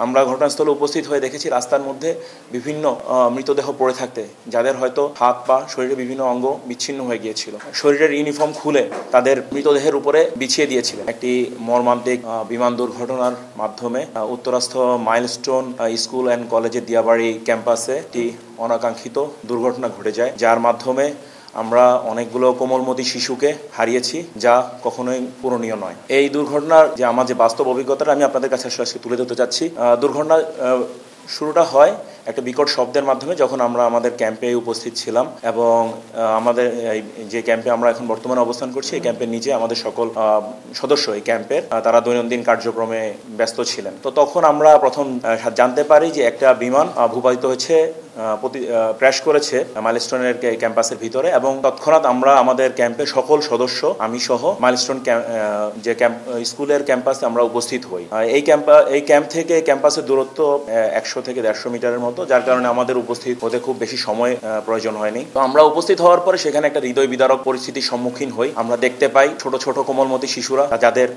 আমরা ঘটনাস্থলে উপস্থিত হয়ে দেখেছি রাস্তার মধ্যে বিভিন্ন মৃতদেহ পড়ে থাকতে, যাদের হয়তো হাত পা শরীরের বিভিন্ন অঙ্গ বিচ্ছিন্ন হয়ে গিয়েছিল। শরীরের ইউনিফর্ম খুলে তাদের মৃতদেহের উপরে বিছিয়ে দিয়েছিলেন। একটি মর্মান্তিক বিমান দুর্ঘটনার মাধ্যমে উত্তরাস্থ মাইলস্টোন স্কুল অ্যান্ড কলেজের দিয়াবাড়ি ক্যাম্পাসে একটি অনাকাঙ্ক্ষিত দুর্ঘটনা ঘটে যায়, যার মাধ্যমে আমরা অনেকগুলো কোমলমতি শিশুকে হারিয়েছি, যা কখনোই পূরণীয় নয়। এই দুর্ঘটনার যে আমার যে বাস্তব অভিজ্ঞতাটা আমি আপনাদের কাছে আসলে তুলে ধরতে চাচ্ছি। দুর্ঘটনা শুরুটা হয় একটা বিকট শব্দের মাধ্যমে, যখন আমরা আমাদের ক্যাম্পে উপস্থিত ছিলাম এবং আমাদের যে ক্যাম্পে আমরা এখন বর্তমানে অবস্থান করছি, এই ক্যাম্পের নিচে আমাদের সকল সদস্য এই ক্যাম্পের তারা দৈনন্দিন কার্যক্রমে ব্যস্ত ছিলেন। তো তখন আমরা প্রথম জানতে পারি যে একটা বিমান ভূপাতিত হয়েছে, ক্র্যাশ করেছে মাইলস্টোনের ক্যাম্পাসের ভিতরে, এবং তৎক্ষণাৎ আমরা আমাদের ক্যাম্পের সকল সদস্য, আমি সহ মাইলস্টোন যে স্কুলের ক্যাম্পাসে আমরা উপস্থিত হই। এই ক্যাম্প থেকে ক্যাম্পাসের দূরত্ব 100 থেকে 150 মিটারের মতো, যার কারণে আমাদের উপস্থিত হতে খুব বেশি সময় প্রয়োজন হয়নি। তো আমরা উপস্থিত হওয়ার পরে সেখানে একটা হৃদয় বিদারক পরিস্থিতির সম্মুখীন হই। আমরা দেখতে পাই ছোট ছোট কোমলমতি শিশুরা, যাদের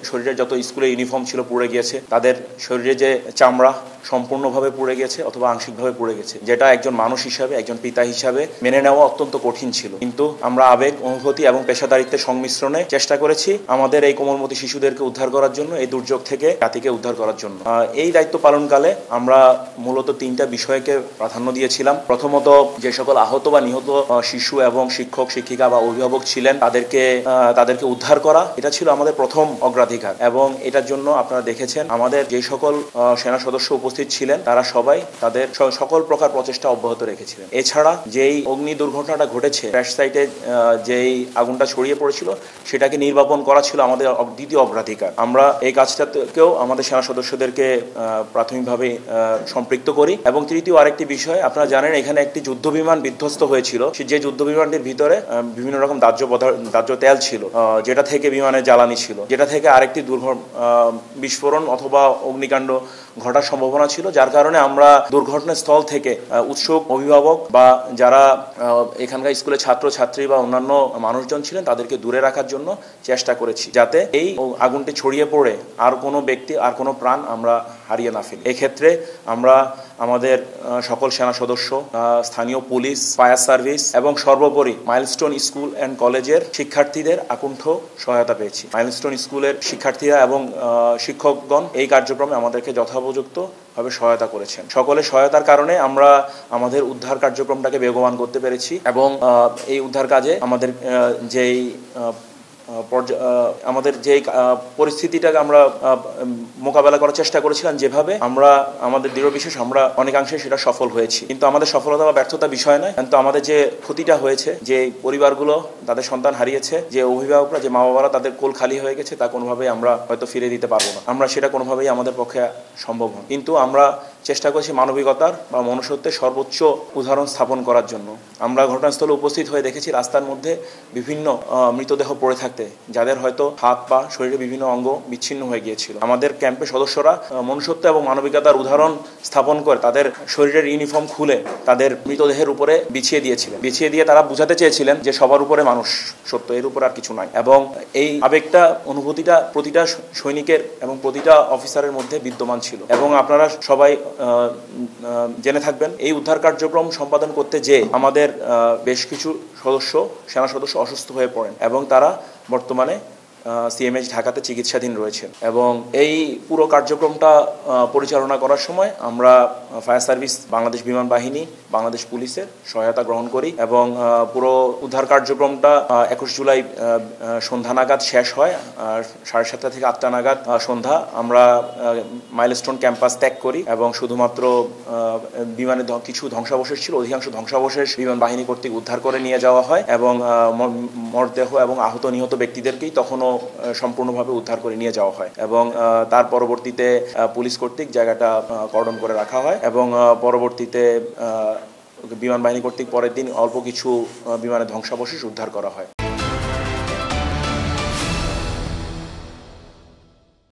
শরীরে যত স্কুলের ইউনিফর্ম ছিল পুড়ে গিয়েছে, তাদের শরীরে যে চামড়া সম্পূর্ণভাবে পুড়ে গেছে অথবা আংশিকভাবে পুড়ে গেছে, যেটা একজন মানুষ হিসাবে, একজন পিতা হিসাবে মেনে নেওয়া অত্যন্ত কঠিন ছিল। কিন্তু আমরা আবেগ, অনুভূতি এবং পেশাদারিত্বের সংমিশ্রণে চেষ্টা করেছি আমাদের এই কোমলমতি শিশুদেরকে উদ্ধার করার জন্য, এই দুর্যোগ থেকে জাতিকে উদ্ধার করার জন্য। এই দায়িত্ব পালনকালে আমরা মূলত 3টা বিষয়কে প্রাধান্য দিয়েছিলাম। প্রথমত, যে সকল আহত বা নিহত শিশু এবং শিক্ষক, শিক্ষিকা বা অভিভাবক ছিলেন, তাদেরকে উদ্ধার করা, এটা ছিল আমাদের প্রথম অগ্রাধিকার। এবং এটার জন্য আপনারা দেখেছেন আমাদের যে সকল সেনা সদস্য উপস্থিত ছিলেন, তারা সবাই তাদের সকল প্রকার প্রচেষ্টা অব্যাহত রেখেছিলেন। এছাড়া যেই অগ্নি দুর্ঘটনাটা ঘটেছে, ক্র্যাশ সাইটে যেই আগুনটা ছড়িয়ে পড়েছিল, সেটাকে নির্বাপন করা ছিল আমাদের দ্বিতীয় অগ্রাধিকার। আমরা এই কাজটাকেও আমাদের সেনা সদস্যদেরকে প্রাথমিকভাবে সম্পৃক্ত করি। এবং তৃতীয় আরেকটি বিষয়, আপনারা জানেন এখানে একটি যুদ্ধ বিমান বিধ্বস্ত হয়েছিল। যে যুদ্ধ বিমানটির ভিতরে বিভিন্ন রকম দাহ্য তেল ছিল, যেটা থেকে বিমানের জ্বালানি ছিল, যেটা থেকে আরেকটি বিস্ফোরণ অথবা অগ্নিকাণ্ড ঘটার সম্ভাবনা ছিল, যার কারণে আমরা দুর্ঘটনাস্থল থেকে উৎসুক অভিভাবক বা যারা এখানকার স্কুলের ছাত্র ছাত্রী বা অন্যান্য মানুষজন ছিলেন, তাদেরকে দূরে রাখার জন্য চেষ্টা করেছি, যাতে এই আগুনটি ছড়িয়ে পড়ে আর কোনো ব্যক্তি, আর কোনো প্রাণ আমরা হারিয়ে না ফেলি। এক্ষেত্রে আমরা আমাদের সকল সেনা সদস্য, স্থানীয় পুলিশ, ফায়ার সার্ভিস এবং সর্বোপরি মাইলস্টোন স্কুল অ্যান্ড কলেজের শিক্ষার্থীদের আকুণ্ঠ সহায়তা পেয়েছি। মাইলস্টোন স্কুলের শিক্ষার্থীরা এবং শিক্ষকগণ এই কার্যক্রমে আমাদেরকে যথাপযুক্তভাবে সহায়তা করেছেন। সকলের সহায়তার কারণে আমরা আমাদের উদ্ধার কার্যক্রমটাকে বেগবান করতে পেরেছি এবং এই উদ্ধার কাজে আমাদের যে পরিস্থিতিটাকে আমরা মোকাবেলা করার চেষ্টা করেছিলাম, যেভাবে আমরা আমাদের দৃঢ় বিশ্বাস আমরা অনেকাংশে সেটা সফল হয়েছি। কিন্তু আমাদের সফলতা বা ব্যর্থতা বিষয় নয়, কিন্তু আমাদের যে ক্ষতিটা হয়েছে, যে পরিবারগুলো তাদের সন্তান হারিয়েছে, যে অভিভাবকরা, যে মা বাবারা তাদের কোল খালি হয়ে গেছে, তা কোনোভাবেই আমরা হয়তো ফিরে দিতে পারবো না। আমরা সেটা কোনোভাবেই আমাদের পক্ষে সম্ভব নয়। কিন্তু আমরা চেষ্টা করছি মানবিকতার বা মনুষ্যত্বের সর্বোচ্চ উদাহরণ স্থাপন করার জন্য। আমরা ঘটনাস্থলে উপস্থিত হয়ে দেখেছি রাস্তার মধ্যে বিভিন্ন মৃতদেহ পড়ে থাকতে, যাদের হয়তো হাত পা শরীরের বিভিন্ন অঙ্গ বিচ্ছিন্ন হয়ে গিয়েছিল। আমাদের ক্যাম্পের সদস্যরা মনুষ্যত্ব এবং মানবিকতার উদাহরণ স্থাপন করে তাদের শরীরের ইউনিফর্ম খুলে তাদের মৃতদেহের উপরে বিছিয়ে দিয়ে তারা বুঝাতে চেয়েছিলেন যে সবার উপরে মানুষ সত্য, এর উপর আর কিছু নাই। এবং এই আবেগটা, অনুভূতিটা প্রতিটা সৈনিকের এবং প্রতিটা অফিসারের মধ্যে বিদ্যমান ছিল। এবং আপনারা সবাই জেনে থাকবেন, এই উদ্ধার কার্যক্রম সম্পাদন করতে যে আমাদের বেশ কিছু সেনা সদস্য অসুস্থ হয়ে পড়েন এবং তারা বর্তমানে সিএমএইচ ঢাকাতে চিকিৎসাধীন রয়েছেন। এবং এই পুরো কার্যক্রমটা পরিচালনা করার সময় আমরা ফায়ার সার্ভিস, বাংলাদেশ বিমান বাহিনী, বাংলাদেশ পুলিশের সহায়তা গ্রহণ করি এবং পুরো উদ্ধার কার্যক্রমটা 21 জুলাই সন্ধ্যা নাগাদ শেষ হয়। 7:30 থেকে 8টা নাগাদ সন্ধ্যা আমরা মাইলস্টোন ক্যাম্পাস ত্যাগ করি এবং শুধুমাত্র বিমানে কিছু ধ্বংসাবশেষ ছিল, অধিকাংশ ধ্বংসাবশেষ বিমান বাহিনী কর্তৃক উদ্ধার করে নিয়ে যাওয়া হয় এবং মরদেহ এবং আহত নিহত ব্যক্তিদেরকেই তখনও সম্পূর্ণভাবে উদ্ধার করে নিয়ে যাওয়া হয়। এবং তার পরবর্তীতে পুলিশ কর্তৃক জায়গাটা কর্ডন করে রাখা হয় এবং পরবর্তীতে বিমান বাহিনী কর্তৃক পরের দিন অল্প কিছু বিমানের ধ্বংসাবশেষ উদ্ধার করা হয়।